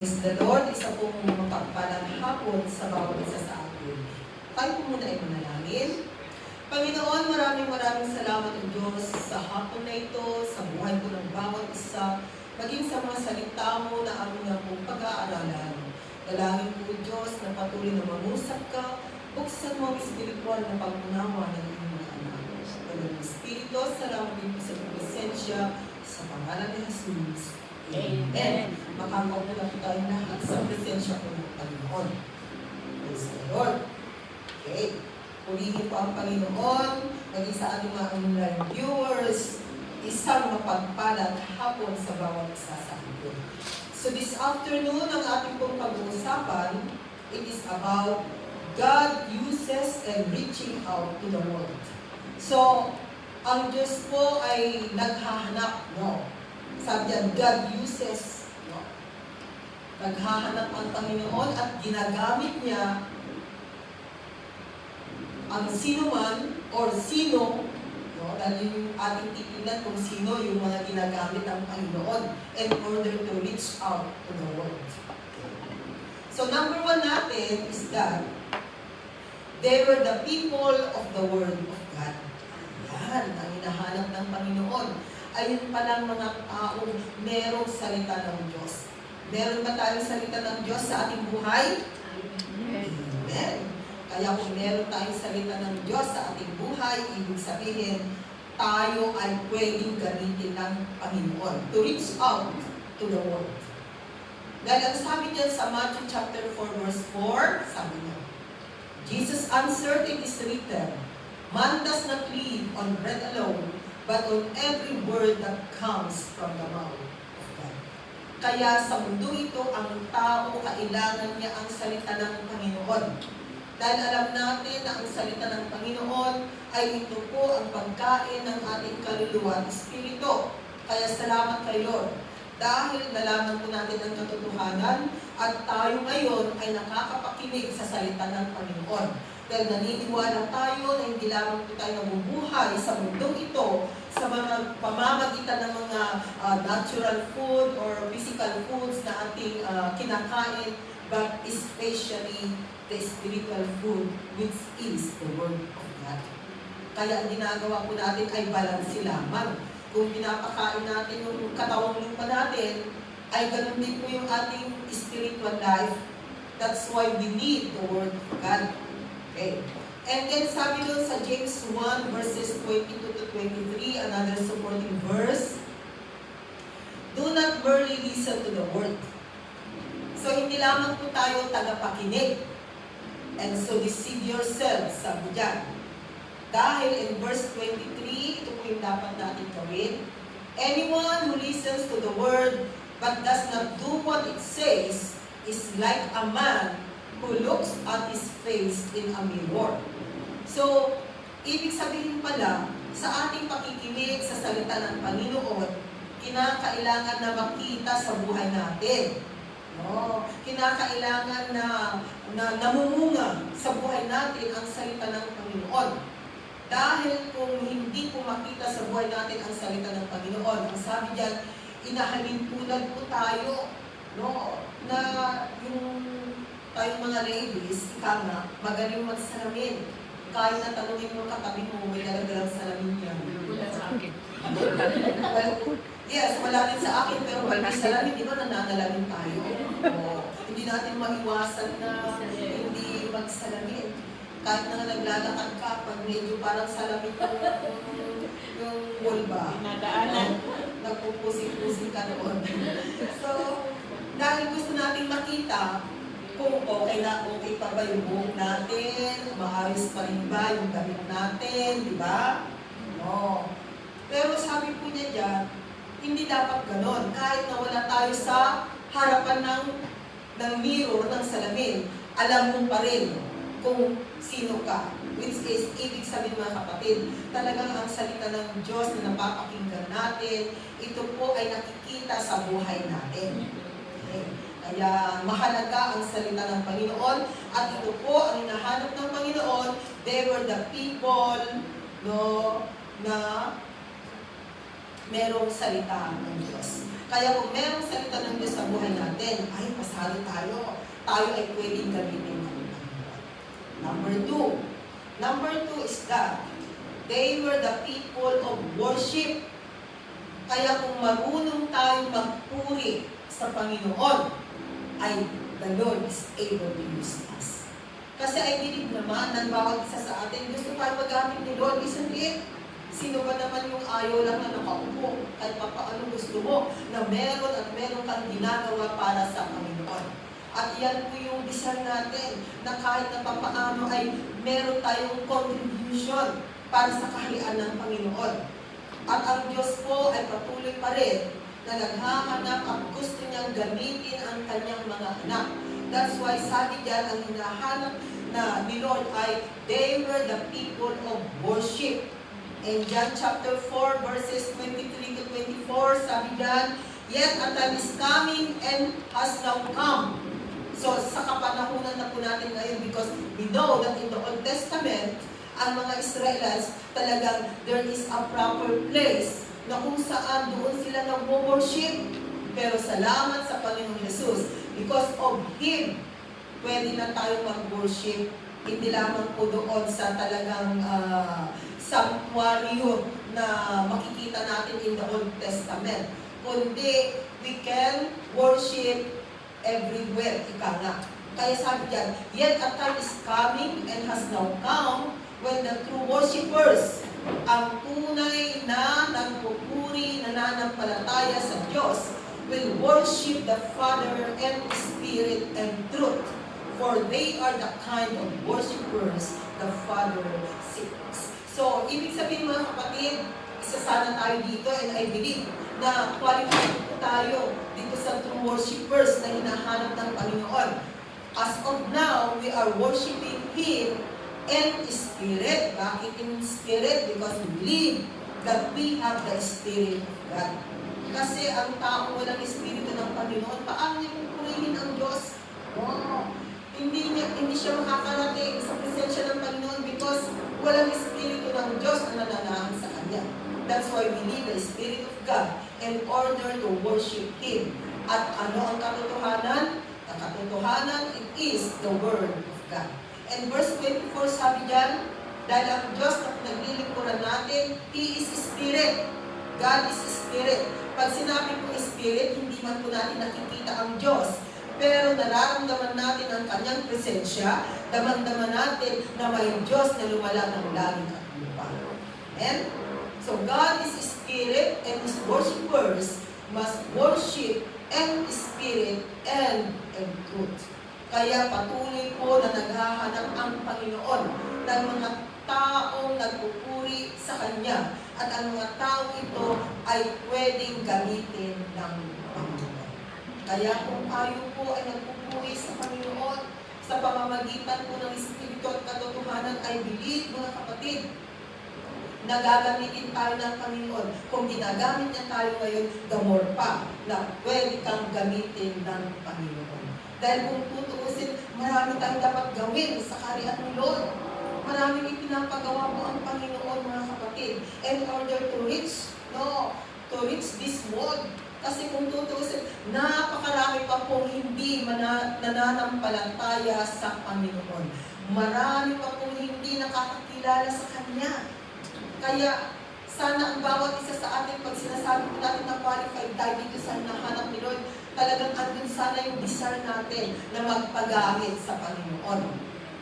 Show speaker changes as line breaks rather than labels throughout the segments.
Praise the Lord, isa pong mapagpalang hapon sa bawat isa sa atin. Tayo po muna ay manalangin. Panginoon, maraming salamat o Diyos sa hapon na ito, sa buhay po ng bawat isa, maging sa mga salita mo na aming na pong pag-aaralan. Dalangin po Diyos na patuloy na mangusap ka, buksan mo ang espiritual na pag-unawa ng iyong mga anak. Walang Espiritu, salamat din po sa presensya sa pangalan ni Jesus. Amen. Makakaupo na po tayo lahat sa presensya po ng Panginoon. Praise the Lord. Okay. Purihin po ang Panginoon, maging sa ating mga online viewers, isang mapagpalang hapon sa bawat isa sa atin. So this afternoon, ang ating pong pag-uusapan, it is about God uses and reaching out to the world. So, ang Diyos po ay naghahanap, no? Sabi niya, God uses, no? Naghahanap ang Panginoon at ginagamit niya ang sino man or sino, no? Dahil yung ating titignan kung sino yung mga ginagamit ng Panginoon in order to reach out to the world. So number one natin is that they were the people of the Word of God. Yan, ang hinahanap ng Panginoon. Ayun palang mga taong merong salita ng Diyos. Meron ba tayong salita ng Diyos sa ating buhay? Amen. Kaya kung meron tayong salita ng Diyos sa ating buhay, ibig sabihin, tayo ay pwedeng gamitin ng Panginoon to reach out to the world. Dahil ang sabi niya sa Matthew chapter 4 verse 4, sabi niya, Jesus answered, it is written, man does not live on bread alone, but on every word that comes from the mouth of God. Kaya sa mundo ito, ang tao, kailangan niya ang salita ng Panginoon. Dahil alam natin na ang salita ng Panginoon ay ito po ang pagkain ng ating kaluluwa at espiritu. Kaya salamat kay Lord. Dahil nalaman po natin ang katotohanan at tayo ngayon ay nakakapakinig sa salita ng Panginoon. Dahil naniniwala tayo na hindi lamang po tayo nabubuhay sa mundong ito sa mga pamamagitan ng mga natural food or physical foods na ating kinakain, but especially the spiritual food which is the Word of God. Kaya ang ginagawa po natin ay balanse lamang. Kung pinapakain natin yung katawang lupa natin, ay ganun din po yung ating spiritual life. That's why we need the Word of God. Okay. And then sabi doon sa James 1 verses 22 to 23, another supporting verse, do not merely listen to the word. So hindi lamang po tayo tagapakinig. And so deceive yourselves, sabi dyan. Dahil in verse 23, ito po yung dapat natin gawin. Anyone who listens to the word but does not do what it says is like a man who looks at his face in a mirror. So, ibig sabihin pala, sa ating pakikinig sa salita ng Panginoon, kinakailangan na makita sa buhay natin. No? Kinakailangan na namumunga sa buhay natin ang salita ng Panginoon. Dahil kung hindi po makita sa buhay natin ang salita ng Panginoon, ang sabi diyan, inahalin tulad po tayo, no? Na yung tayong mga ladies, ika nga, magaling magsalamin. Kahit na tanungin mo katabi mo, may daladalang salamin yan.
Wala sa akin.
Well, yes, wala rin sa akin, pero pag may salamin, di ba nananalamin tayo? Hindi natin maiwasan na hindi magsalamin. Kahit na naglalakad ka, pag medyo parang salamin yung bulba.
Nadaanan.
Nagpupusing-pusing ka doon. So, dahil gusto nating makita, kung okay pa ba yung buhok natin, maayos pa rin ba yung damit natin, di ba? No. Pero sabi po niya dyan, hindi dapat ganon. Kahit na wala tayo sa harapan ng mirror, ng salamin, alam mo pa rin kung sino ka. Which is, ibig sabihin mga kapatid, talagang ang salita ng Diyos na napapakinggan natin, ito po ay nakikita sa buhay natin. Okay. Kaya mahalaga ang salita ng Panginoon at ito po ang hinahanap ng Panginoon. They were the people, no, na merong salita ng Diyos. Kaya kung merong salita ng Diyos sa buhay natin, ay pasado tayo. Tayo ay pwedeng gamitin ng Panginoon. Number two is that they were the people of worship. Kaya kung marunong tayong magpuri sa Panginoon, ay the Lord is able to use us. Kasi I believe naman ng bawat isa sa atin, gusto tayo magamit ni Lord, isn't it? Sino ba naman yung ayaw lang na nakaupo kahit paano gusto mo na meron at meron kang ginagawa para sa Panginoon. At yan po yung desire natin na kahit na papaano ay meron tayong contribution para sa kaharian ng Panginoon. At ang Diyos po ay patuloy pa rin na naghahanap at gusto niyang gamitin ang kanyang mga anak. That's why sabi diyan, ang hinahanap na ni Lord ay they were the people of worship. In John chapter 4 verses 23 to 24, sabi diyan, yet a time is coming and has now come. So sa kapanahunan na po natin ngayon, because we know that in the Old Testament, ang mga Israelites talagang there is a proper place na kung saan doon sila nag-worship. Pero salamat sa Panginoong Jesus, because of Him, pwede na tayo mag-worship. Hindi lamang po doon sa talagang sanctuaryo na makikita natin in the Old Testament. Kundi, we can worship everywhere, ika nga. Kaya sabi diyan, yet a time is coming and has now come when the true worshipers, ang tunay na nagpupuri, nananampalataya sa Diyos, will worship the Father and Spirit and truth. For they are the kind of worshipers the Father seeks. So, ibig sabihin mga kapatid, isa sana tayo dito, and I believe na qualified po tayo dito sa true worshipers na hinahanap ng Panginoon. As of now, we are worshiping Him in Spirit. Bakit in Spirit? Because we believe that we have the Spirit of God. Kasi ang taong walang Espiritu ng Panginoon, paano niya pupurihin ang Diyos? Oh, hindi siya makakarating sa presensya ng Panginoon because walang Espiritu ng Diyos na nananahan sa Kanya. That's why we need the Spirit of God in order to worship Him. At ano ang katotohanan? Ang katotohanan, it is the Word of God. And verse 24 sabi diyan, dahil ang Diyos na naglilingkuran natin, He is Spirit. God is Spirit. Pag sinabi kong Spirit, hindi man po natin nakikita ang Diyos. Pero nararamdaman natin ang Kanyang presensya, damang-daman natin na may Diyos na lumala ng langit at lupa. Amen? So God is Spirit and His worshipers must worship in Spirit and in truth. Kaya patuloy po na naghahanap ang Panginoon ng mga taong nagpupuri sa Kanya at ang mga taong ito ay pwedeng gamitin ng Panginoon. Kaya kung tayo po ay nagpupuri sa Panginoon sa pamamagitan po ng Espiritu at katotohanan, ay believe mga kapatid, nagagamitin tayo ng Panginoon. Kung ginagamit niya tayo ngayon, the more pa na pwede kang gamitin ng Panginoon. Dahil kung tutuusin, marami tayong dapat gawin sa kaharian ng Lord. Maraming ipinapagawa po ang Panginoon, mga kapatid, in order to reach this world. Kasi kung tutuusin, napakarami pa pong hindi nananampalataya sa Panginoon. Marami pa pong hindi nakakakilala sa Kanya. Kaya, sana ang bawat isa sa atin, pag sinasabi po natin na qualified tayo dito sa hinahanap ni Lord, talagang andun sana yung desire natin na magpagamit sa Panginoon.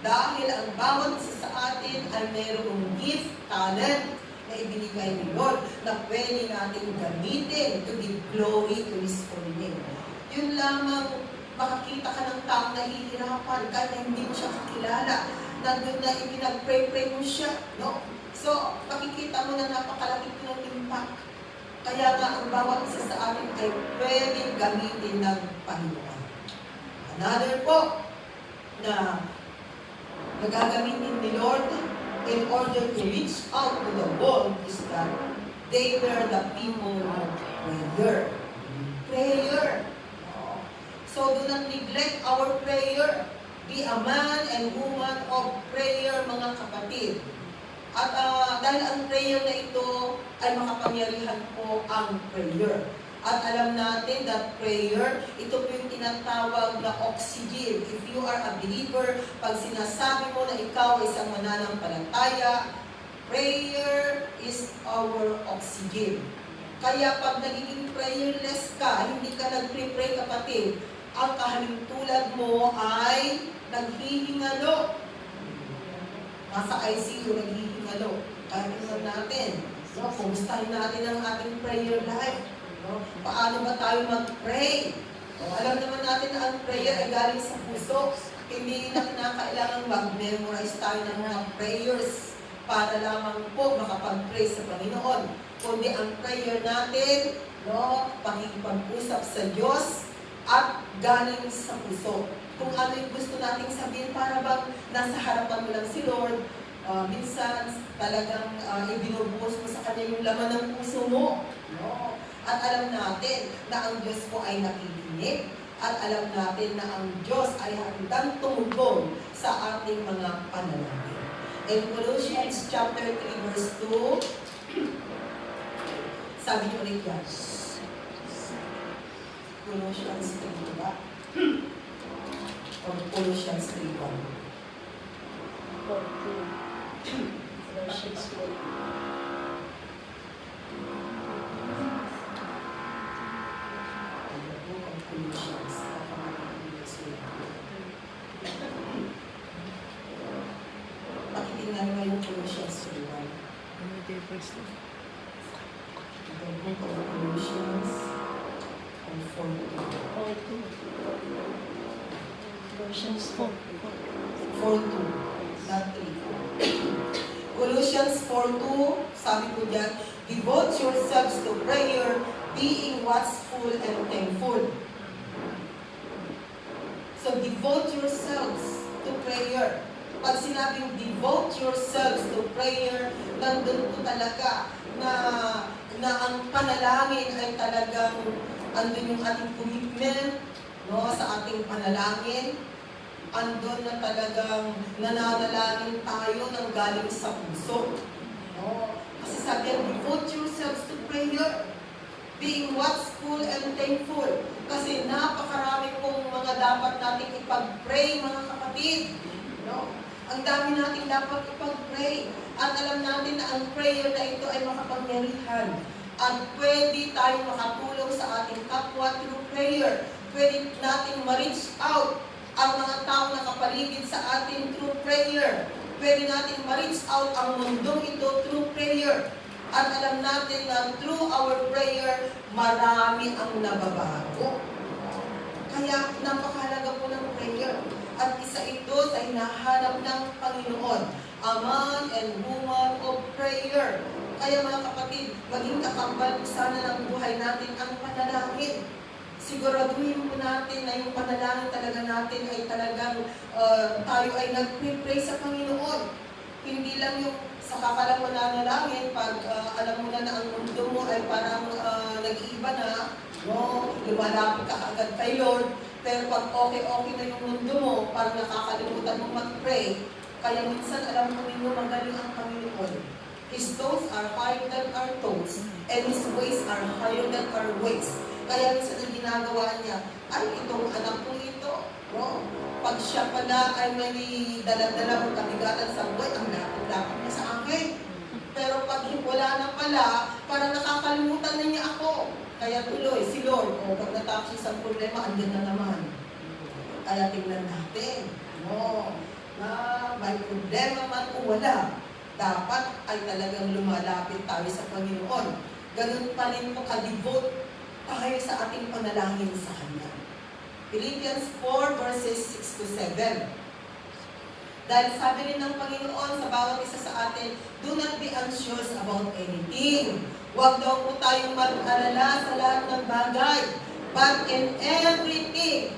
Dahil ang bawat isa sa atin ay mayroong gift, talent, na ibinigay ni Lord na pwede natin gamitin to give glory to His holy name. Yun lamang, makakita ka ng taong nahihirapan kahit hindi mo siya kakilala. Nandun na ipinag-pray-pray mo siya, no? So, makikita mo na napakalaki po ng impact. Kaya nga, ang bawat isa sa atin ay pwedeng gamitin ng Panginoon. Another po, na nagagamitin ni Lord in order to reach out to the world is that they were the people of prayer. Prayer. So, do not neglect our prayer. Be a man and woman of prayer, mga kapatid. At dahil ang prayer na ito ay makapangyarihan po ang prayer. At alam natin that prayer, ito po yung tinatawag na oxygen. If you are a believer, pag sinasabi mo na ikaw ay isang mananampalataya, prayer is our oxygen. Kaya pag nagiging prayerless ka, hindi ka nag-pray kapatid, ang kahalintulad mo ay naghihingalo. Nasa ICU, naghihingalo. Kaya tingnan natin, no? Kumustahin natin ang ating prayer life. No? Paano ba tayo mag-pray? No? Alam naman natin na ang prayer ay galing sa puso. Hindi na kinakailangan mag-memorize tayo ng mga prayers para lamang po makapag-pray sa Panginoon. Kundi ang prayer natin, no, pakikipag-usap sa Diyos at galing sa puso. Kung ano yung gusto nating sabihin, para bang nasa harapan mo lang si Lord, minsan talagang ibinubuhos mo sa Kanya yung laman ng puso mo. No? At alam natin na ang Diyos po ay nakikinig. At alam natin na ang Diyos ay handang tumugon sa ating mga panalangin. In Colossians chapter 3 verse 2, sabi niyo ulit yan. Colossians 3, diba? Or Colossians 3, 1.
Colossians 4.
Pakitingnan mo yung Colossians 3, 1. Colossians 4:2.
Colossians 4.
4:2, not 3:4. Colossians 4:2, sabi ko dyan, devote yourselves to prayer, being watchful and thankful. So, devote yourselves to prayer. Pag sinabing devote yourselves to prayer, nandun po talaga na ang panalangin ay talagang andun yung ating commitment, no, sa ating panalangin. Andun na talagang nananalangin tayo ng galing sa puso. No? Kasi sabi yan, devote yourselves to prayer, being watchful and thankful. Kasi napakarami pong mga dapat nating ipag-pray, mga kapatid. No? Ang dami natin dapat ipag-pray. At alam natin na ang prayer na ito ay makapangyarihan. At pwede tayong makatulong sa ating kapwa through prayer. Pwede natin ma-reach out ang mga tao na kapaligid sa atin through prayer. Pwede natin ma-reach out ang mundong ito through prayer. At alam natin na through our prayer, marami ang nababago. Kaya napakahalaga po ng prayer. At isa ito sa hinahanap ng Panginoon, a man and woman of prayer. Kaya mga kapatid, maging kakambal po sana ng buhay natin ang panalangin. Siguraduhin po natin na yung panalangin talaga natin ay talagang tayo ay nag-pray sa Panginoon. Hindi lang yung sa kakalang mananalangin pag alam mo na ang mundo mo ay parang nag-iiba na, no? Lumalapit ka agad kay Lord. Pero pag okay na yung mundo mo, parang nakakalimutan mo mag-pray. Kaya minsan alam mo ninyo magaling ang Panginoon. His thoughts are higher than our thoughts, and His ways are higher than our ways. Kaya minsan ang ginagawa niya, ay itong anak kong ito, no? Pag siya pala ay may dala-dala o kabigatan sa buhay, ang lapit-lapit niya sa akin. Pero pag wala na pala, parang nakakalimutan na niya ako. Kaya tuloy, si Lord, pag natapos siya sa problema, andyan na naman. Kaya tingnan natin, no? Na may problema man o wala, dapat ay talagang lumalapit tayo sa Panginoon. Ganun pa rin po ka-devote tayo sa ating panalangin sa Kanya. Philippians 4 verses 6 to 7. Dahil sabi rin ng Panginoon sa bawat isa sa atin, do not be anxious about anything. Huwag daw po tayong mag-alala sa lahat ng bagay. But in everything,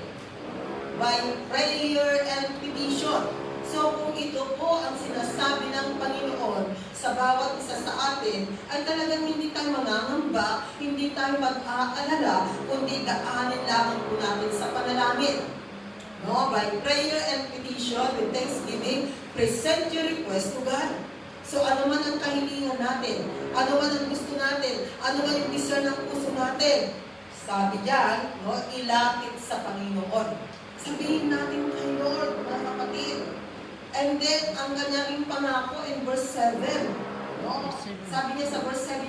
by prayer and petition. So kung ito po ang sinasabi ng Panginoon sa bawat isa sa atin, ay talagang hindi tayo mangangamba, hindi tayo mag-aalala, kundi daanin lamang po natin sa panalangin. No? By prayer and petition, with thanksgiving, present your request to God. So ano man ang kahilingan natin, ano man ang gusto natin, ano man yung desire ng puso natin, Sabi diyan, no, ilapit sa Panginoon. Sabihin natin kay Lord, mga kapatid. And then, ang kanyang pangako in verse 7, no? Sabi niya sa verse 7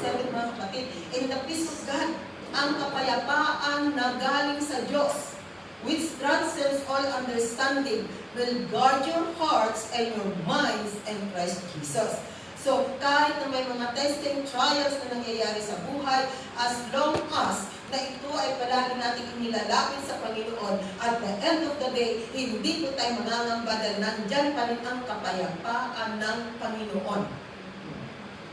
mga kapatid, in the peace of God, ang kapayapaan na galing sa Diyos, which transcends all understanding, will guard your hearts and your minds in Christ Jesus. So, kahit na may mga testing, trials na nangyayari sa buhay, as long as na ito ay palagi natin inilalapit sa Panginoon, at the end of the day, hindi po tayo mangangamba dahil nandyan pa rin ang kapayapaan ng Panginoon.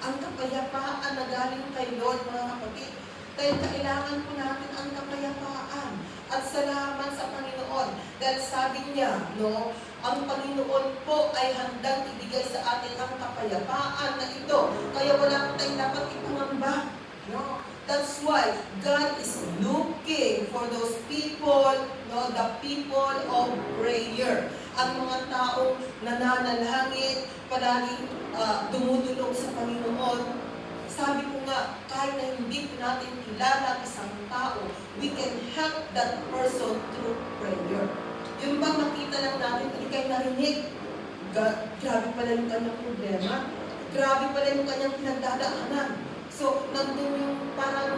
Ang kapayapaan na galing kay Lord, mga kapatid. Dahil kailangan po natin ang kapayapaan. At salamat sa Panginoon. Dahil sabi niya, no, ang Panginoon po ay handang ibigay sa atin ang kapayapaan na ito. Kaya wala po tayong dapat ipangamba. No? That's why God is looking for those people, no, the people of prayer. Ang mga taong nananalangin, palaging dumudulog sa Panginoon. Sabi ko nga, kahit na hindi po natin kilala isang tao, we can help that person through prayer. Yung bang makita lang natin, hindi kayo narinig, grabe pala yung kanyang problema, grabe pala yung kanyang pinagdadaanan. So, nandun yung parang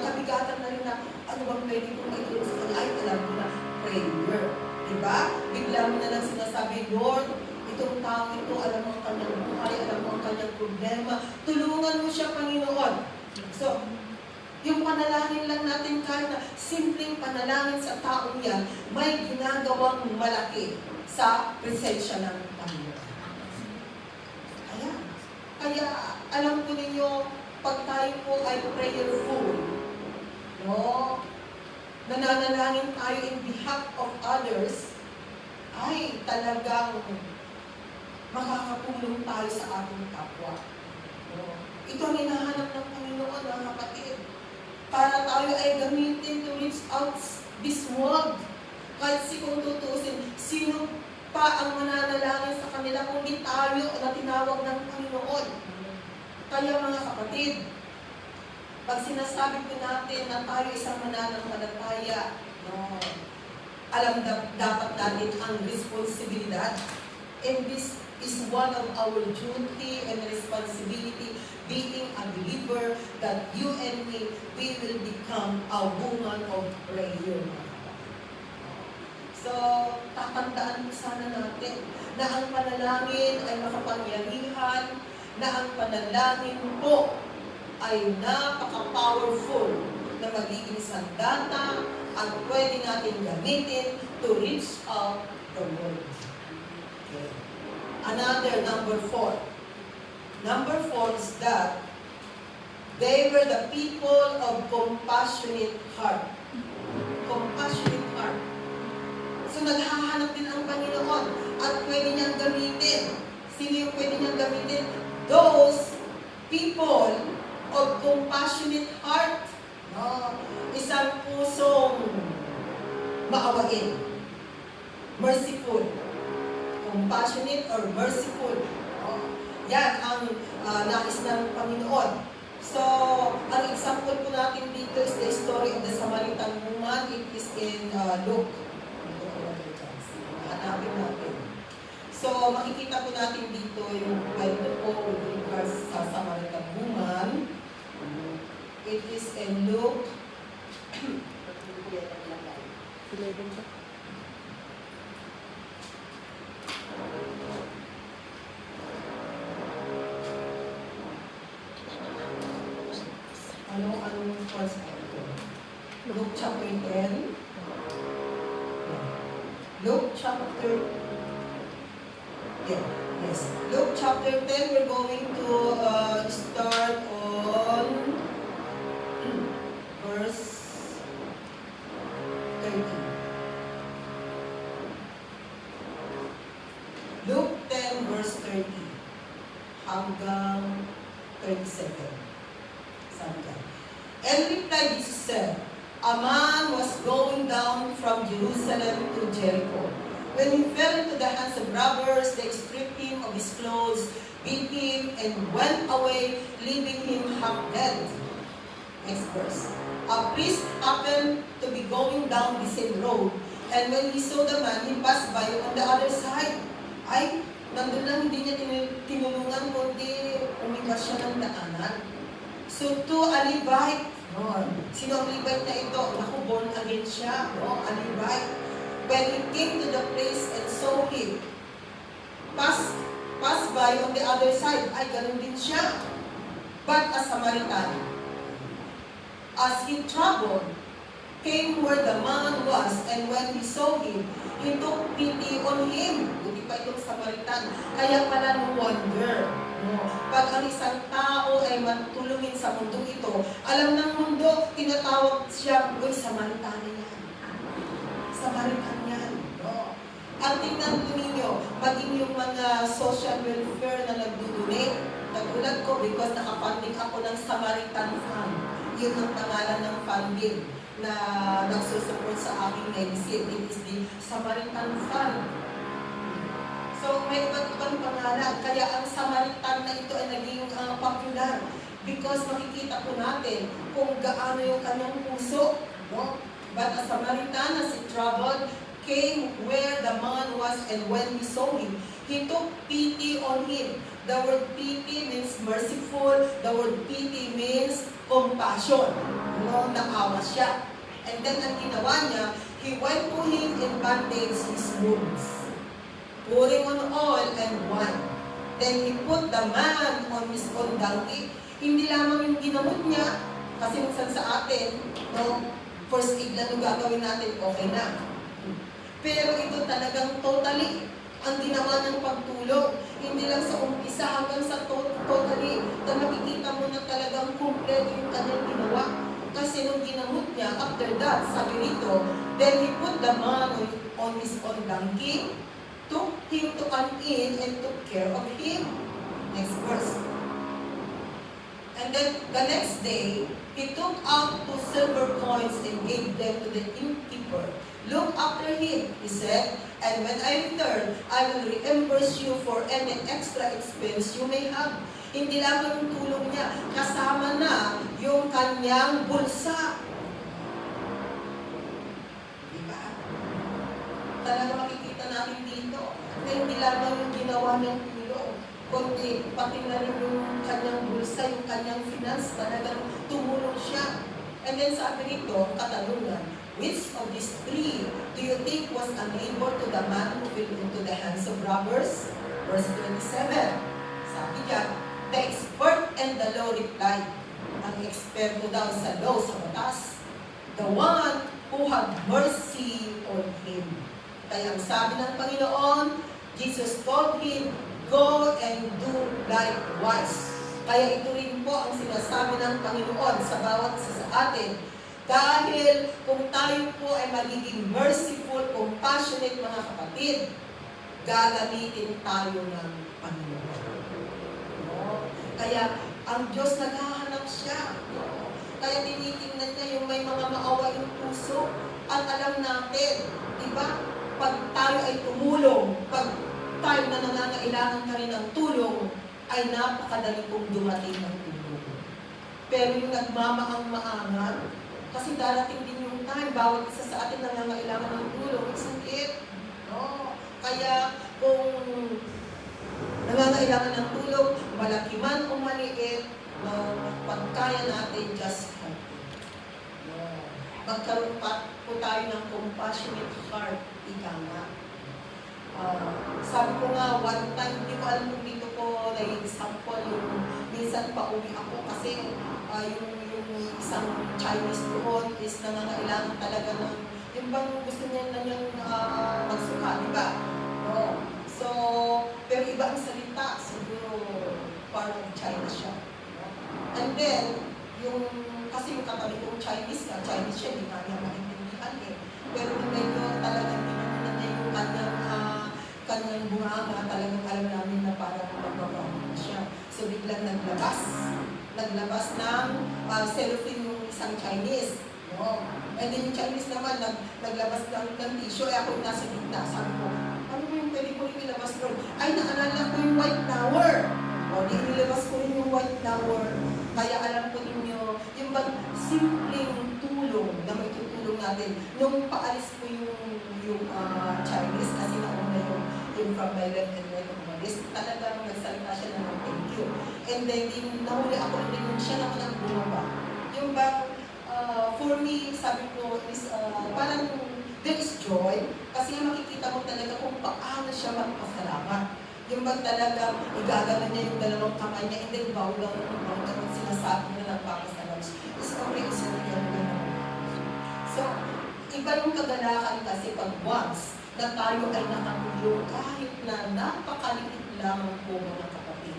kabigatan na rin na, ano bang pwede kong maitulong sa kanya? Ay, alam mo na, prayer. Diba? Bigla mo na lang sinasabi, Lord, itong tao ito, alam mo ang kanyang buhay, alam mo ang kanyang problema, tulungan mo siya, Panginoon. So, yung panalangin lang natin kahit na simpleng panalangin sa taong yan, may ginagawang malaki sa presensya ng Panginoon. Ayan. Kaya, alam ko ninyo, pag tayo po ay prayerful, no, nananalangin tayo in behalf of others, ay talagang makakatulong tayo sa ating kapwa. No? Ito ang hinahanap ng Panginoon, mga kapatid. Para tayo ay gamitin to reach out this world. Kahit kung tutusin, sino pa ang mananalangin sa kanila kung di tayo na tinawag ng Panginoon? Kaya mga kapatid, pag sinasabi po natin na tayo isang mananampalataya, no, alam dapat natin ang responsibilidad. And this is one of our duty and responsibility, being a believer, that you and me, we will become a woman of prayer. So, tatandaan mo sana natin na ang panalangin ay makapangyarihan, na ang panalangin po ay napaka-powerful na magiging sandata at pwede natin gamitin to reach out the world. Okay. Another, number 4. Number 4 is that they were the people of compassionate heart. Compassionate heart. So naghahanap din ang Panginoon at pwede niyang gamitin. Sino yung pwede niyang gamitin? Those people of compassionate heart. No? Isang pusong maawain. Merciful. Compassionate or merciful. No? Yan ang nais ng Panginoon. So, ang example po natin dito is the story of the Samaritan woman. It is in Luke. Hanapin natin. So, makikita po natin dito yung kwento po with regards sa Samaritan woman. It is in Luke 11 ba? Anong first ito? Luke chapter 10. Luke chapter Yes. Luke chapter 10, we're going to start on verse 30. Luke 10, verse 30 hanggang 37. Sabi ka. And replied Jesus said, a man was going down from Jerusalem to Jericho. When he fell into the hands of robbers, they stripped him of his clothes, beat him, and went away, leaving him half dead. Next verse. A priest happened to be going down the same road, and when he saw the man, he passed by on the other side. Ay, nandun lang, hindi niya tinulungan, kundi umiwas siya ng daanan. So to a Levite, no, sino ang Levite na ito? Naku, born again siya, no, a Levite. When he came to the place and saw him, pass by on the other side, ay, ganun din siya. But a Samaritan, as he traveled, came where the man was, and when he saw him, he took pity on him. Hindi pa itong Samaritan. Kaya pala no wonder. No? Pag ang isang tao ay matulungin sa mundong ito, alam ng mundo, tinatawag siya, uy, Samaritan yan. Samaritan yan. No? At tingnan po ninyo, maging yung mga social welfare na nagdudunate, natulad ko because nakapanding ako ng Samaritan Fund. Yun ang pangalan ng funding na nagsusupport sa aking medicine. It is the Samaritan Fund. So, may iba't ibang pangalan. Kaya ang Samaritan na ito ay naging popular because makikita po natin kung gaano yung kanyang puso. No? But a Samaritan, as he traveled, came where the man was, and when he saw him, he took pity on him. The word pity means merciful. The word pity means compassion. No, naawa siya. And then, ang ginawa niya, he went to him and bandaged his wounds, pouring on oil and wine. Then he put the man on his own donkey. Hindi lamang yung ginamot niya, kasi minsan sa atin, no, first aid lang yung gagawin natin, okay na. Pero ito talagang totally ang ginawa ng pagtulong. Hindi lang sa umpisa hanggang sa totally na makikita mo na talagang kumpleto yung kanyang ginawa. Kasi nung ginamot niya, after that, sabi nito, then he put the man on his own donkey, took him to an inn, and took care of him. Next verse. And then the next day, he took out 2 silver coins and gave them to the innkeeper. Look after him, he said, and when I return, I will reimburse you for any extra expense you may have. Hindi lamang yung tulong niya, kasama na yung kanyang bulsa. Diba? Talaga makikita natin dito na hindi lamang yung ginawa ng tulong, kundi pati na rin yung kanyang bulsa, yung kanyang finance, talagang tumulong siya. And then sabi nito, katanungan, which of these 3 do you think was a neighbor to the man who fell into the hands of robbers? Verse 27. Sabi niya, the expert and the law replied, ang eksperto daw sa law, sa batas, the one who had mercy on him. Kaya ang sabi ng Panginoon, Jesus told him, go and do likewise. Kaya ito rin po ang sinasabi ng Panginoon sa bawat isa sa atin. Dahil kung tayo po ay magiging merciful, compassionate mga kapatid, gagamitin tayo ng Panginoon. No? Kaya ang Diyos naghahanap siya. No? Kaya tinitingnan niya yung may mga maawaing puso at alam natin, di ba? Pag tayo ay tumulong, pag tayo na nangangailangan ka rin ng tulong, ay napakadali kong dumating ng tulong. Pero yung nagmamaang-maangan, kasi darating din yung time, bawat isa sa atin nangangailangan ng tulong, isn't it? No? Kaya kung nangangailangan ng tulong, malaki man o maliit, no, pagkaya natin, just help it. No? Magkaroon pa po tayo ng compassionate heart, ika nga. Sabi ko nga, one time, hindi ko alam kung dito ko na-example yung minsan pa uwi ako kasi yung isang Chinese doon is nangangailangan talaga ng yung bang gusto niya na niyang magsuka, di ba? No. So, pero iba ang salita, siguro parang China siya. No? And then, kasi yung katabi kong Chinese siya, hindi nga niya maintindihan eh. Pero medyo talagang pinamunan niya yung kanyang bunganga, talagang alam namin na parang magbabawa siya. So, biglang naglabas ng cellophane yung isang Chinese. No? And then yung Chinese naman, naglabas ng tissue, ako yung nasa gitna. Sabi ko, ano mo yung pwede ko yung ilabas doon? Ay, naalala ko yung white flower. O, di nilabas ko rin yung white flower. Kaya alam ko ninyo, yung bang simpleng tulong na may tutulong natin. Nung paalis ko yung Chinese, kasi nauna yung from my left and right umalis, talagang nagsalita siya ng thank you. And then, nahuli ako rin siya naman ang bumaba. Yung bang, for me, sabi ko, is parang there is joy, kasi makikita mo talaga kung paano siya magpasalamat. Yung bang talagang igagano niya yung dalawang kamay niya, and then bawlang at sinasabi niya nagpapasalamat. Is okay, isa na yan. So, iba yung kaganakan kasi pag once na tayo ay nakatulong kahit na napakaliit lamang po mga kapatid.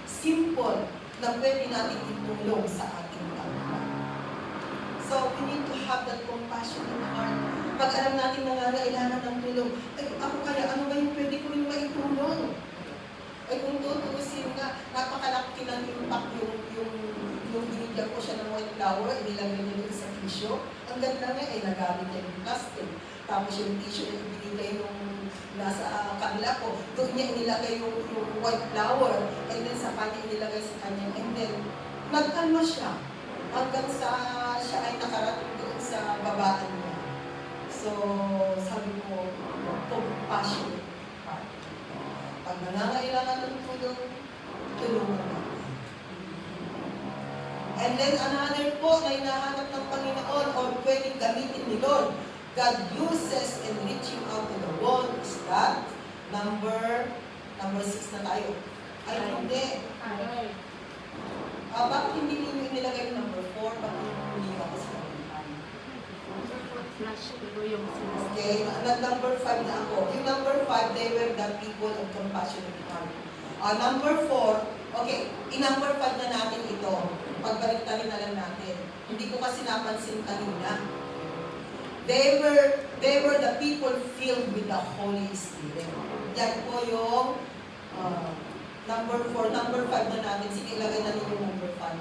Simple na pwede natin itulong sa ating kapwa. So, we need to have that compassion in our heart. Pag alam natin na nangangailangan ng tulong, ay ako kaya ano ba yung pwede ko rin maitulong? Ay kung tutuusin nga, napakalaki ng impact yung binigyan ko siya ng white flower, inilagay niya doon sa tissue. Ang ganda nga, nagamit niya yung plastic. Tapos yung tissue na ibinigay nung nasa kabila ko, doon niya inilagay yung white flower, and then sa kanya inilagay sa kanya, and then nagkalma siya hanggang sa siya ay nakarating doon sa babaan niya. So, sabi ko, compassion. Pag nangangailangan ng tulong, tulungan natin. And then another po na hinahanap ng Panginoon or pwedeng gamitin ni Lord, God uses in reaching out to the world is that number 6 na tayo. Ay, hindi. Bakit hindi ninyo inilagay yung number 4? Bakit hindi ako sila? Okay, number 5 na ako. Yung number 5, they were the people of compassionate heart. Number 4, okay, in-number 5 na natin ito. Pagbalik-tarin na lang natin. Hindi ko kasi napansin kanina. They were the people filled with the Holy Spirit. Yan po yung number 4. Number 5 na natin. Sige, ilagay na yung number 5.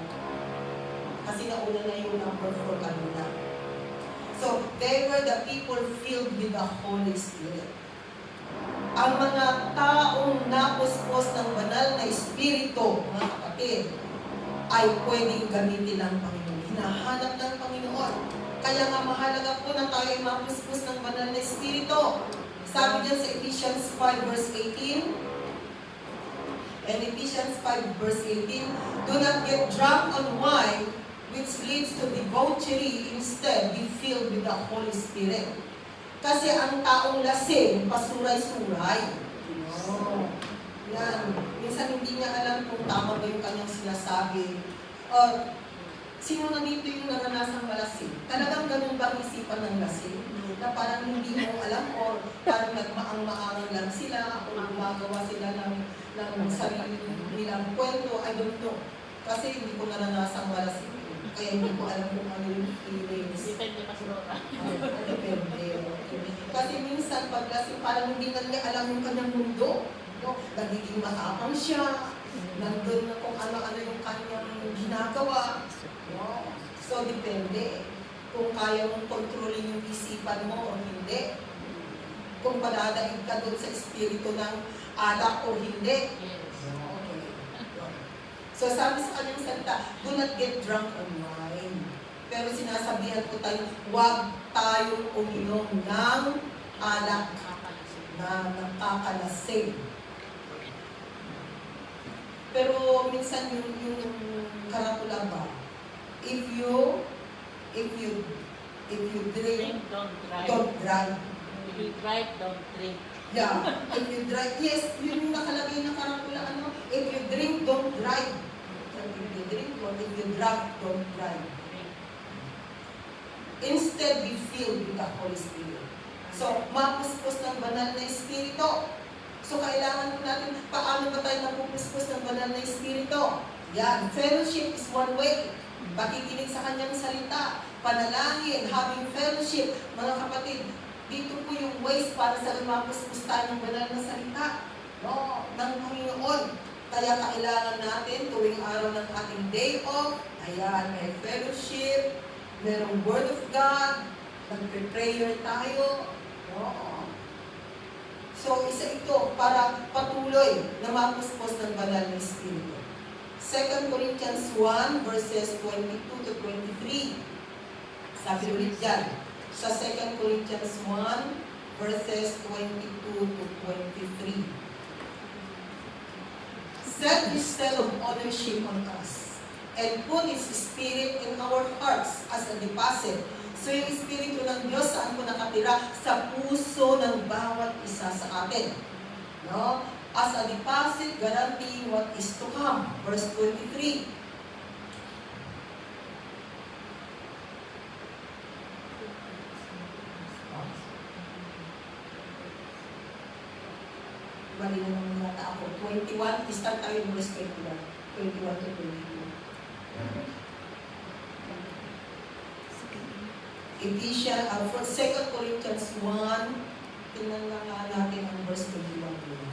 Kasi nauna na yung number 4 kanina. So, they were the people filled with the Holy Spirit. Ang mga taong napuspos ng banal na Espiritu, mga kapatid, ay pwedeng gamitin ng Panginoon. Hinahanap ng Panginoon. Kaya nga mahalaga po na tayo ay mapuspos ng banal na Espiritu. Sabi dyan sa Ephesians 5 verse 18, and Ephesians 5 verse 18, do not get drunk on wine, which leads to debauchery, instead be filled with the Holy Spirit. Kasi ang taong lasing, pasuray-suray. Oh, yan. Minsan hindi niya alam kung tama ba yung kanyang sinasabi. Sino na dito yung naranasang malasing? Talagang ganun ba ang isipan ng lasing? Na parang hindi mo alam or parang nagmaang-maangan lang sila o gumagawa sila ng sarili nilang kwento. I don't know. Kasi hindi ko naranasang malasing. Kaya hindi ko alam kung ano yung feelings.
Depende pa sa
Depende. Kasi minsan pag lasing, parang hindi na niya alam yung kanyang mundo. No? Nagiging matapang siya. Nandun na kung ano-ano yung kanyang ginagawa. No? So, depende. Kung kaya mong kontrolin yung isipan mo o hindi. Kung padadaig ka doon sa espiritu ng alak o hindi. Okay. So, sabi sa kanyang salita, do not get drunk on wine. Pero sinasabihan ko tayo, huwag tayong uminom ng alak na nakakalasing. Pero minsan yung karatula ba, if you drink, don't drive.
If you drive, don't drink.
Yeah, if you drive, yes, yun yung nakalagay na karatula, ano, if you drink, don't drive. If you drink, if you drive, don't drive. Instead, be filled with the Holy Spirit. So, mapuspos ng banal na Espiritu. So, kailangan po natin, paano ba tayo napupuspos ng banal na Espiritu? Yan, fellowship is one way. Pakikinig sa kanyang salita, panalangin, having fellowship. Mga kapatid, dito po yung ways para sa mapuspos tayo ng banal na salita. No, ng Panginoon. Kaya kailangan natin tuwing araw ng ating day off, ayan, may fellowship, merong Word of God, nagpe-prayer tayo. Oo. So, isa ito para patuloy na mapuspos ng banal na Espiritu. 2 Corinthians 1 verses 22 to 23. Sabi ulit dyan, sa 2 Corinthians 1 verses 22 to 23. Set this seal of ownership on us and put His Spirit in our hearts as a deposit. So yung Espiritu ng Diyos, saan po nakatira? Sa puso ng bawat isa sa atin. No? As a deposit, guaranteeing what is to come. Verse 23. Mali na naman yata ako. 21, start tayo yung verse 21. 21 to 22. Ephesians, 2 Corinthians 1, tingnan na nga natin ang verse 21 dito.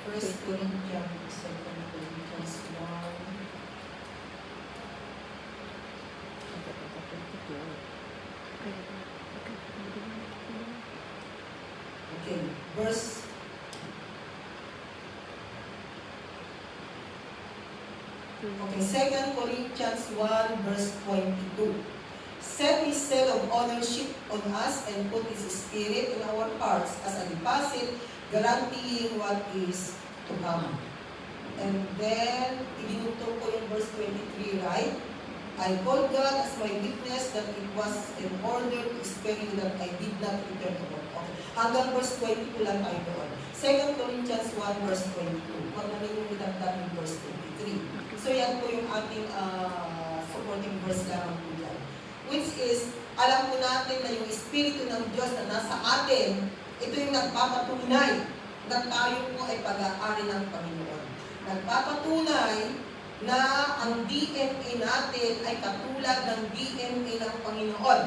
First Corinthians, 2 Corinthians 1. Okay, verse Okay, 2 Corinthians 1 verse 22. Set His seal of ownership on us and put His Spirit in our hearts as a deposit, guaranteeing what is to come. And then, idinugtong ko yung verse 23, right? I called God as my witness that it was in order to spare you that I did not return to God. Okay. Hanggang verse 22 lang tayo doon. 2 Corinthians 1 verse 22. Huwag namin yung idagdag yung verse 23. So yan po yung ating supporting verse lang po dyan. Which is, alam po natin na yung Espiritu ng Diyos na nasa atin, ito yung nagpapatunay na tayo po ay pag-aari ng Panginoon. Nagpapatunay na ang DNA natin ay katulad ng DNA ng Panginoon.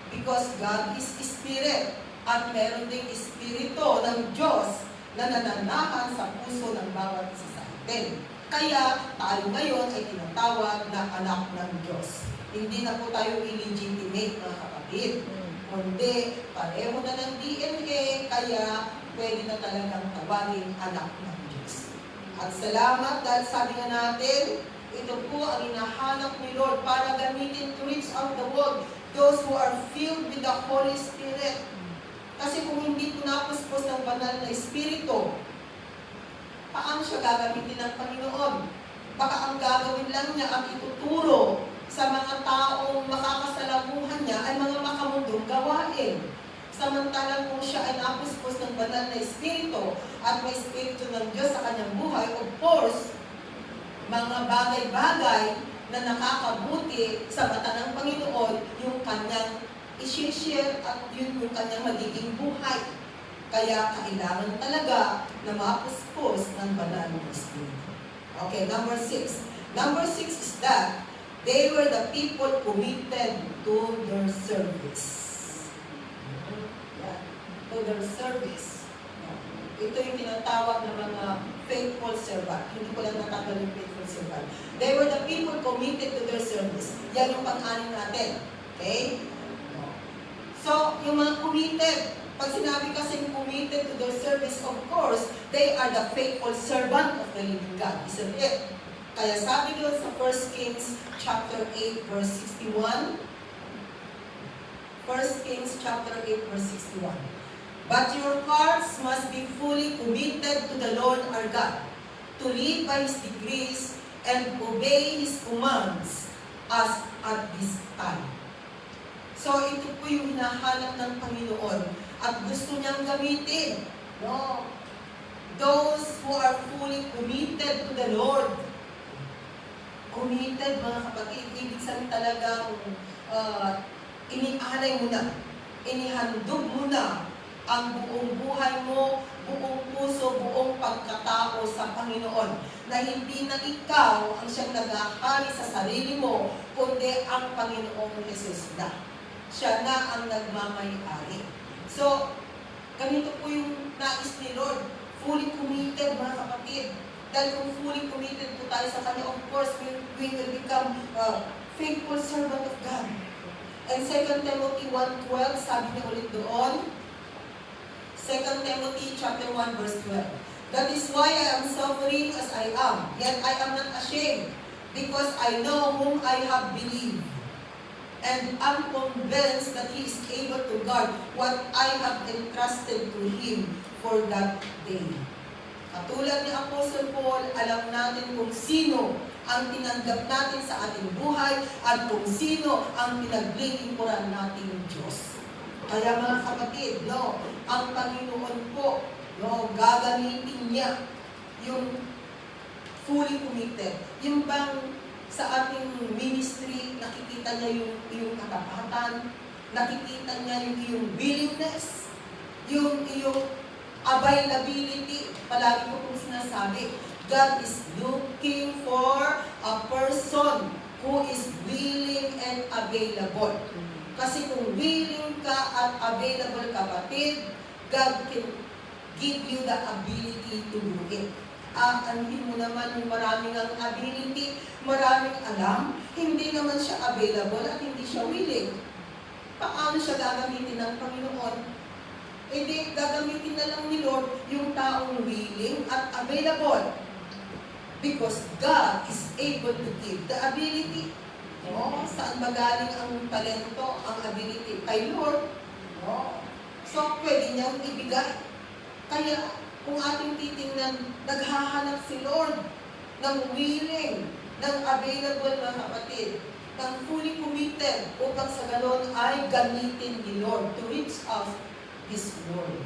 Because God is Spirit at meron ding Espiritu ng Diyos na nananahan sa puso ng bawat isa sa atin. Kaya tayo ngayon ay tinatawag na anak ng Diyos. Hindi na po tayo illegitimate, mga kapatid. Kundi pareho na ng DNA, kaya pwede na talagang tawagin anak ng Diyos. At salamat dahil sabi nga natin, ito po ang hinahanap ni Lord para gamitin to reach out the world, those who are filled with the Holy Spirit. Kasi kung hindi po napuspos ng banal na Espiritu, paano siya gagamitin ng Panginoon? Baka ang gagawin lang niya, ang ituturo sa mga taong makakasalamuhan niya ay mga makamundong gawain. Samantalang kung siya ay napuspos ng banal na Espiritu at may Espiritu ng Diyos sa kanyang buhay, of course, mga bagay-bagay na nakakabuti sa mata ng Panginoon, yung kanyang i-share at yun yung kanyang magiging buhay. Kaya kailangan talaga na mapuspos ng banal na Espiritu. Okay, number 6. Number 6 is that they were the people committed to their service. Yeah, to their service. Ito yung tinatawag ng mga faithful servant. Hindi ko lang natanggal yung faithful servant. They were the people committed to their service. Yan yung pang-anim natin. Okay? So, yung mga committed, pag sinabi kasing committed to their service, of course, they are the faithful servant of the living God. Isn't it? Kaya sabi doon sa 1 Kings chapter 8 verse 61, 1 Kings chapter 8 verse 61. But your hearts must be fully committed to the Lord our God, to live by His decrees and obey His commands as at this time. So ito po yung hinahanap ng Panginoon at gusto niyang gamitin. No? Those who are fully committed to the Lord. Committed, mga kapatid, ibig sabihin talagang inialay mo na, inihandog mo na ang buong buhay mo, buong puso, buong pagkatao sa Panginoon. Na hindi na ikaw ang siyang naghahari sa sarili mo, kundi ang Panginoong Jesus na. Siya na ang nagmamayari. So, ganito po yung nais ni Lord. Fully committed, mga kapatid. Dahil kung fully committed po tayo sa Kanya, of course, we will become faithful servant of God. And 2 Timothy 1:12, sabi niya ulit doon, 2 Timothy chapter 1 verse 12. That is why I am suffering as I am, yet I am not ashamed, because I know whom I have believed, and am convinced that He is able to guard what I have entrusted to Him for that day. Katulad ni Apostle Paul, alam natin kung sino ang tinanggap natin sa ating buhay at kung sino ang pinaglilingkuran nating Diyos. Kaya mga kapatid, no, ang Panginoon po, no, gagamitin niya yung fully committed. Yung bang sa ating ministry, nakikita niya yung katapatan, nakikita niya yung willingness, yung availability. Palagi ko pong sinasabi, God is looking for a person who is willing and available. Kasi kung willing ka at available, kapatid, God can give you the ability to do it. Aanhin mo naman yung maraming ang ability, maraming alam, hindi naman siya available at hindi siya willing. Paano siya gagamitin ng Panginoon? E di, gagamitin na lang ni Lord yung taong willing at available. Because God is able to give the ability. No? Saan ba galing ang talento, ang ability? Kay Lord. No? So, pwede niyang ibigay. Kaya, kung ating titingnan, naghahanap si Lord ng willing, ng available na kapatid, ng fully committed, upang sa ganon ay gamitin ni Lord to reach out His word.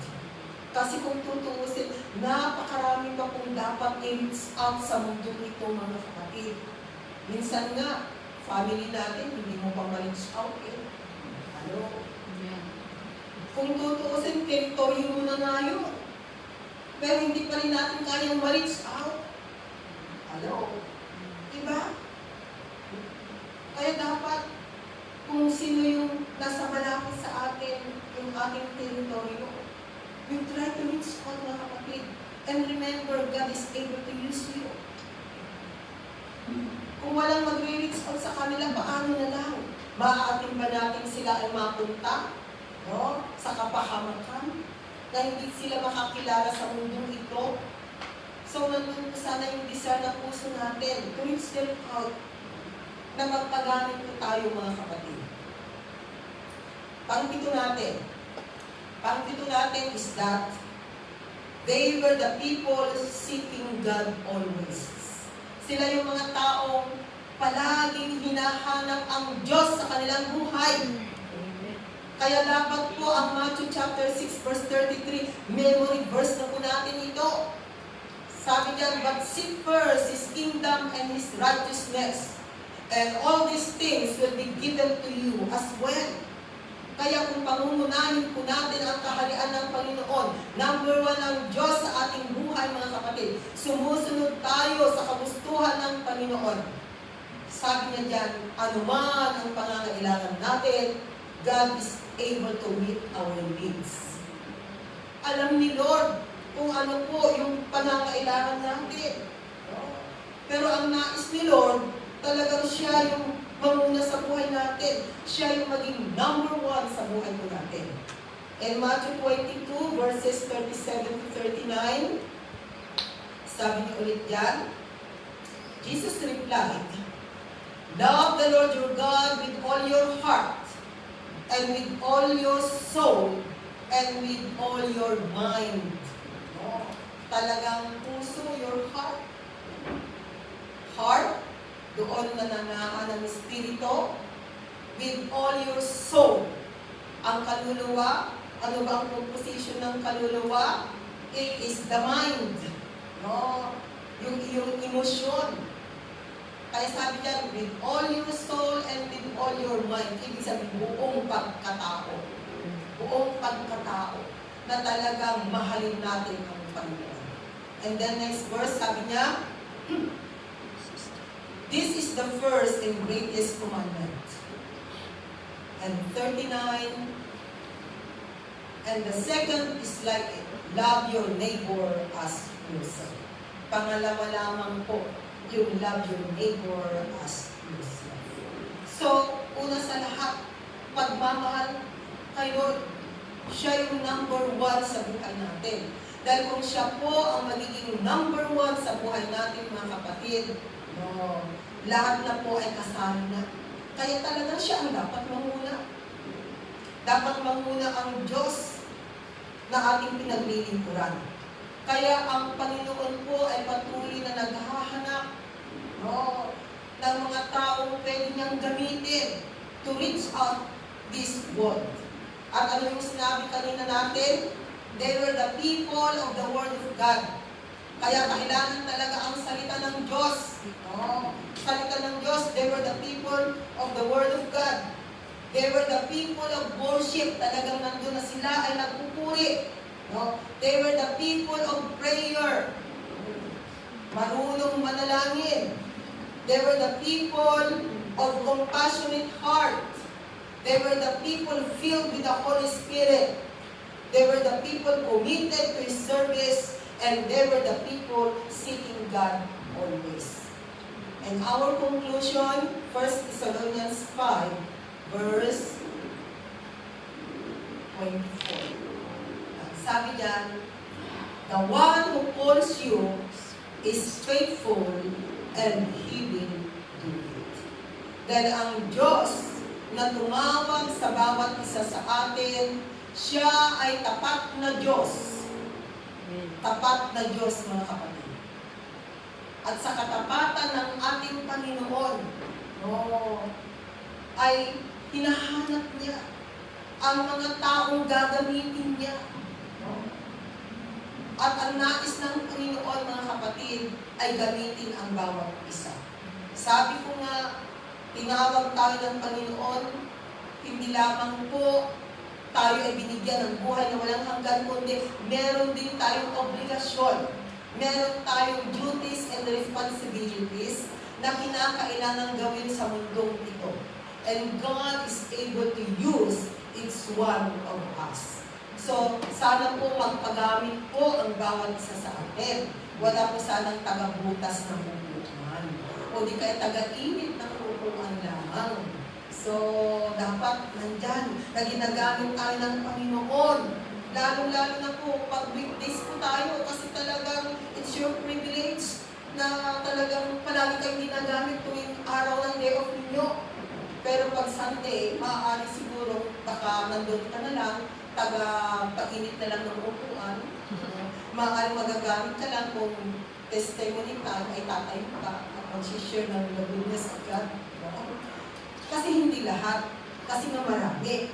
Kasi kung tutuusin, napakarami pa kung dapat i-reach out sa mundong ito, mga kapatid. Minsan nga, family natin, hindi mo pa ma-reach out eh. Ano? Kung tutuusin, teritoryo mo na nga yun. Pero hindi pa rin natin kayang ma-reach out. Ano? Diba? Kaya dapat, kung sino yung nasa malapit sa atin, yung ating teritoryo, we try to reach out, mga kapatid. And remember, God is able to use you. Kung walang magre-reach out sa kanila, paano na lang? Maaating ba natin sila ay mapunta? No? Sa kapahamakan? Na hindi sila makakilala sa mundong ito? So, nandun sana yung desire na puso natin to reach them out, na magpagamit po tayo, mga kapatid. Pangpito natin is that they were the people seeking God always. Sila yung mga taong palaging hinahanap ang Diyos sa kanilang buhay. Kaya dapat po ang Matthew chapter 6 verse 33, memory verse na po natin ito. Sabi diyan, but seek first His kingdom and His righteousness, and all these things will be given to you as well. Kaya kung pangungunahin po natin ang kaharian ng Panginoon, number 1 ang Diyos sa ating buhay, mga kapatid, sumusunod tayo sa kagustuhan ng Panginoon. Sabi niya diyan, anuman ang pangangailangan natin, God is able to meet our needs. Alam ni Lord kung ano po yung pangangailangan natin. Pero ang nais ni Lord, talagang siya yung mamuna sa buhay natin. Siya yung maging number 1 sa buhay po natin. In Matthew 22 verses 37 to 39, sabi niyo ulit yan, Jesus replied, love the Lord your God with all your heart, and with all your soul, and with all your mind. No? Talagang puso, your heart. Heart, doon nananaan ang espiritu. With all your soul. Ang kaluluwa, ano ba ang composition ng kaluluwa? It is the mind. No? Yung emosyon. Kaya sabi niya, with all your soul and with all your mind, ibig sabihin, buong pagkatao. Buong pagkatao na talagang mahalin natin ang Panginoon. And then next verse, sabi niya, this is the first and greatest commandment. And 39, and the second is like it, love your neighbor as yourself. Pangalawa lamang po, yung love your neighbor as yourself. So, una sa lahat, pagmamahal kay Lord. siya yung number one sa buhay natin. Dahil kung siya po ang magiging number one sa buhay natin, mga kapatid, no, lahat na po ay kasama na. Kaya talaga siya ang dapat manguna. Dapat manguna ang Diyos na ating pinaglilingkuran. Kaya ang Panginoon po ay patuloy na naghahanap, no, ng mga taong pwede niyang gamitin to reach out this world. At ano yung sinabi kanina natin? They were the people of the Word of God. Kaya kailangan talaga ang salita ng Diyos. No? Salita ng Diyos, they were the people of the Word of God. They were the people of worship. Talagang nandun na sila ay nagpupuri. No? They were the people of prayer. Marunong manalangin. They were the people of compassionate heart. They were the people filled with the Holy Spirit. They were the people committed to His service, and they were the people seeking God always. And our conclusion, 1 Thessalonians 5, verse 24. Sabi diyan, the one who calls you is faithful, and He will do it. Dahil ang Diyos na tumawag sa bawat isa sa atin, siya ay tapat na Diyos. Tapat na Diyos, mga kapatid. At sa katapatan ng ating Panginoon, ay hinahanap niya ang mga taong gagamitin niya. At ang nais ng Panginoon, mga kapatid, ay gamitin ang bawat isa. Sabi ko nga, tinawag tayo ng Panginoon, hindi lamang po tayo ay binigyan ng buhay na walang hanggan, kundi meron din tayong obligasyon. Meron tayong duties and responsibilities na kinakailangan gawin sa mundong ito. And God is able to use each one of us. So, sana po magpagamit po ang bawat isa sa atin. Wala po sanang tagabutas ng upuan. O di kaya taga-init ng upuan lamang. So, dapat nandyan na ginagamit tayo ng Panginoon. Lalo-lalo na po, pag weekdays po tayo, kasi talagang it's your privilege na talagang palagi kayong ginagamit tuwing araw ng day off ninyo. Pero pag Sunday, maaari siguro, baka nandun ka na lang, taga-painit na lang ng upuan. Maaaring magagamit ka lang kung testimony time ay tatay ka at mag-share ng the goodness of God. Kasi hindi lahat. Kasi nga marami.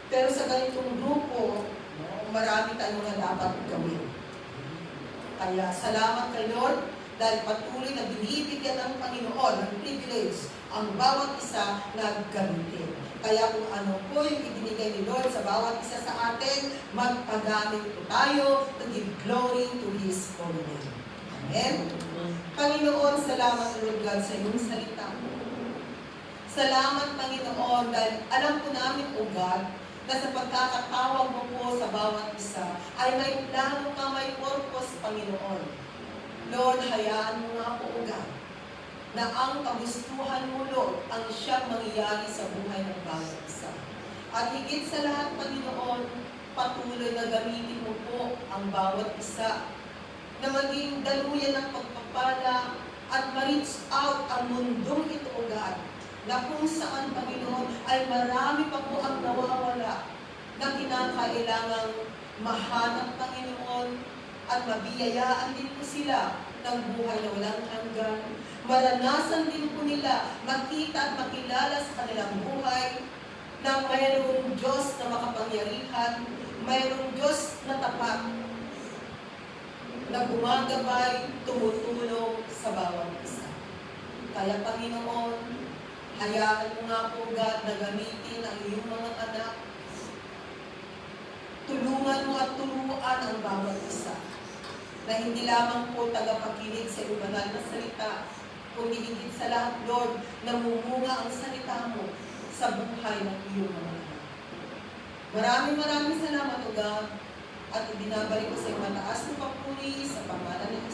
Pero sa ganitong grupo, marami tayong mga dapat gawin. Kaya salamat kay Lord dahil patuloy na binibigyan ng Panginoon ng privilege ang bawat isa na gamitin. Kaya kung ano po yung ibinigay ni Lord sa bawat isa sa atin, magpagamit po tayo to give glory to His holy name. Amen? Panginoon, salamat Lord God sa iyong salita. Salamat Panginoon dahil alam po namin, O God, na sa pagkakatawag mo po sa bawat isa ay may plano ka, may purpose, Panginoon. Lord, hayaan mo nga po, O God, na ang kagustuhan mo, Lord, ang siyang mangyayari sa buhay ng bawat isa. At higit sa lahat, Panginoon, patuloy na gamitin mo po ang bawat isa na maging daluyan ng pagpapala at ma-reach out ang mundong ito, O God, na kung saan, Panginoon, ay marami pa po ang nawawala na kinakailangang mahanap, Panginoon, at mabiyayaan din po sila ng buhay na walang hanggan. Maranasan din po nila makita at makilala sa kanilang buhay na mayroong Diyos na makapangyarihan, mayroong Diyos na tapat, na gumagabay, tumutulong sa bawat isa. Kaya Panginoon, hayaan mo nga po, God, na gamitin ang iyong mga anak. Tulungan mo at turuan ang bawat isa na hindi lamang po tagapakinig sa iyong banal na salita, kundi higit sa lahat, Lord, namumunga ang salita mo sa buhay ng iyong mga anak. Maraming salamat, O God, at ibinabalik ko sa iyong mataas na papuri sa pangalan ng